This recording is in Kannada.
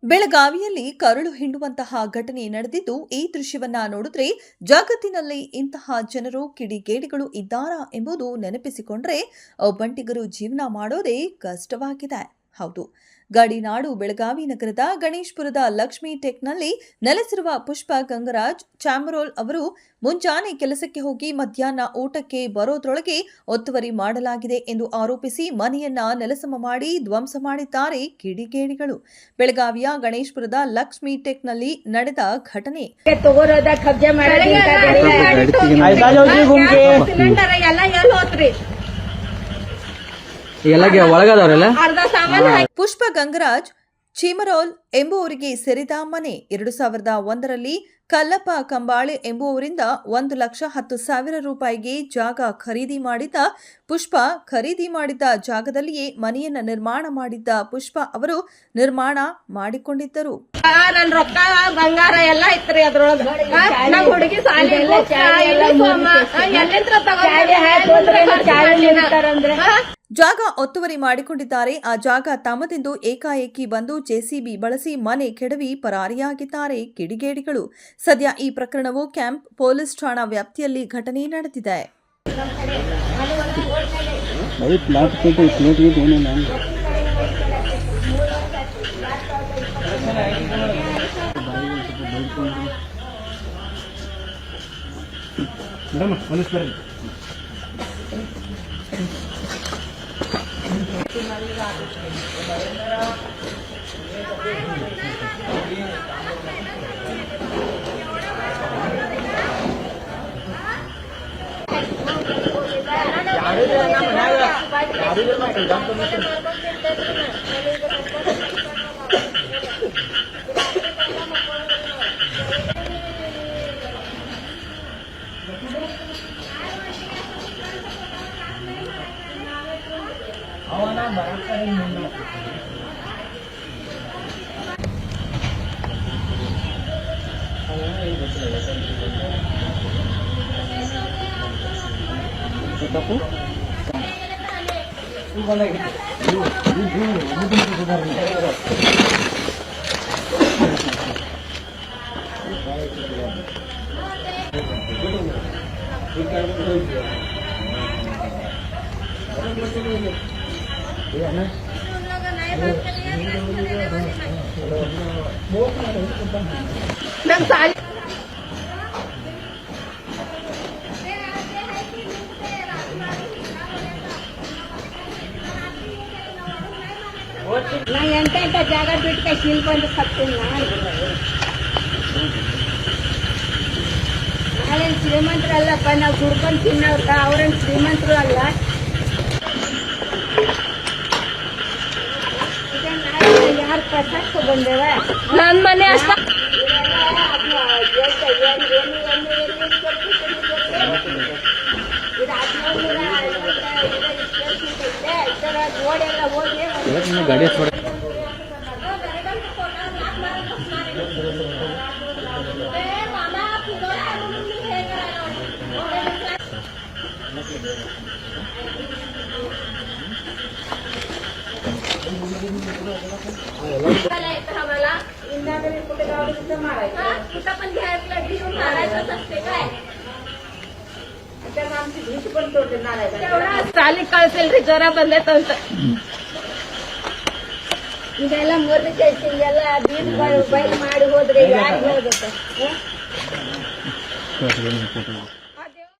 ಬೆಳಗಾವಿಯಲ್ಲಿ ಕರುಳು ಹಿಂಡುವಂತಹ ಘಟನೆ ನಡೆದಿದ್ದು ಈ ದೃಶ್ಯವನ್ನ ನೋಡಿದ್ರೆ ಜಗತ್ತಿನಲ್ಲಿ ಇಂತಹ ಜನರು ಕಿಡಿಗೇಡಿಗಳು ಇದ್ದಾರಾ ಎಂಬುದು ನೆನಪಿಸಿಕೊಂಡ್ರೆ ಒಬ್ಬಂಟಿಗರು ಜೀವನ ಮಾಡೋದೇ ಕಷ್ಟವಾಗಿದೆ. ಹೌದು, ಗಡಿನಾಡು ಬೆಳಗಾವಿ ನಗರದ ಗಣೇಶ್ಪುರದ ಲಕ್ಷ್ಮೀ ಟೆಕ್ನಲ್ಲಿ ನೆಲೆಸಿರುವ ಪುಷ್ಪ ಗಂಗರಾಜ್ ಚಾಮರೋಲ್ ಅವರು ಮುಂಜಾನೆ ಕೆಲಸಕ್ಕೆ ಹೋಗಿ ಮಧ್ಯಾಹ್ನ ಊಟಕ್ಕೆ ಬರೋದ್ರೊಳಗೆ ಒತ್ತುವರಿ ಮಾಡಲಾಗಿದೆ ಎಂದು ಆರೋಪಿಸಿ ಮನೆಯನ್ನ ನೆಲಸಮ ಮಾಡಿ ಧ್ವಂಸ ಮಾಡಿದ್ದಾರೆ ಕಿಡಿಗೇಡಿಗಳು. ಬೆಳಗಾವಿಯ ಗಣೇಶ್ಪುರದ ಲಕ್ಷ್ಮೀ ಟೆಕ್ನಲ್ಲಿ ನಡೆದ ಘಟನೆ. ಪುಷ್ಪ ಗಂಗರಾಜ್ ಚೀಮರೋಲ್ ಎಂಬುವರಿಗೆ ಸೇರಿದ ಮನೆ 2001ರಲ್ಲಿ ಕಲ್ಲಪ್ಪ ಕಂಬಾಳೆ ಎಂಬುವರಿಂದ 1,10,000 ರೂಪಾಯಿಗೆ ಜಾಗ ಖರೀದಿ ಮಾಡಿದ್ದ ಪುಷ್ಪ ಖರೀದಿ ಮಾಡಿದ್ದ ಜಾಗದಲ್ಲಿಯೇ ಮನೆಯನ್ನ ನಿರ್ಮಾಣ ಮಾಡಿದ್ದ ಪುಷ್ಪ ಅವರು ನಿರ್ಮಾಣ ಮಾಡಿಕೊಂಡಿದ್ದರು. ರೊಕ್ಕ ಬಂಗಾರ ಎಲ್ಲ ಇತ್ರಿ ಅದ್ರೊಳಗ ಹುಡುಗಿ ಜಾಗ ಒತ್ತುವರಿ ಮಾಡಿಕೊಂಡಿದ್ದಾರೆ. ಆ ಜಾಗ ತಮ್ಮದೆಂದು ಏಕಾಏಕಿ ಬಂದು ಜೆಸಿಬಿ ಬಳಸಿ ಮನೆ ಕೆಡವಿ ಪರಾರಿಯಾಗಿದ್ದಾರೆ ಕಿಡಿಗೇಡಿಗಳು. ಸದ್ಯ ಈ ಪ್ರಕರಣವು ಕ್ಯಾಂಪ್ ಪೊಲೀಸ್ ಠಾಣಾ ವ್ಯಾಪ್ತಿಯಲ್ಲಿ ಘಟನೆ ನಡೆದಿದೆ. ನಾ ಎಂಟ ಜಾಗ ಬಿಟ್ಟು ಶೀಲ್ ಬಂದು ಸತ್ತೀನಿ. ನಾವೇನು ಶ್ರೀಮಂತರು ಅಲ್ಲಪ್ಪ, ನಾವು ದುಡ್ಕೊಂಡು ತಿನ್ನೋರ್ಗ ಅವ್ರೇನು ಶ್ರೀಮಂತರು ಅಲ್ಲ. ಯಾರು ಪ್ರಸಾದ್ ಬಂದೇವ ನನ್ನ ಮನೆ ಅಷ್ಟ ಗಾಡಿ ಸಾಲಿ ಕಳ್ಸಿಲ್ರಿ, ಜ್ವರ ಬಂದೈತೆ ಅಂತ. ಇದೆಲ್ಲ ಮುರಿದು ಕಳಿಸಿ ಎಲ್ಲ ಬೀದ್ ಬೈಲ್ ಮಾಡಿ ಹೋದ್ರೆ ಯಾರಿಗೆ ಹೋಗುತ್ತೆ.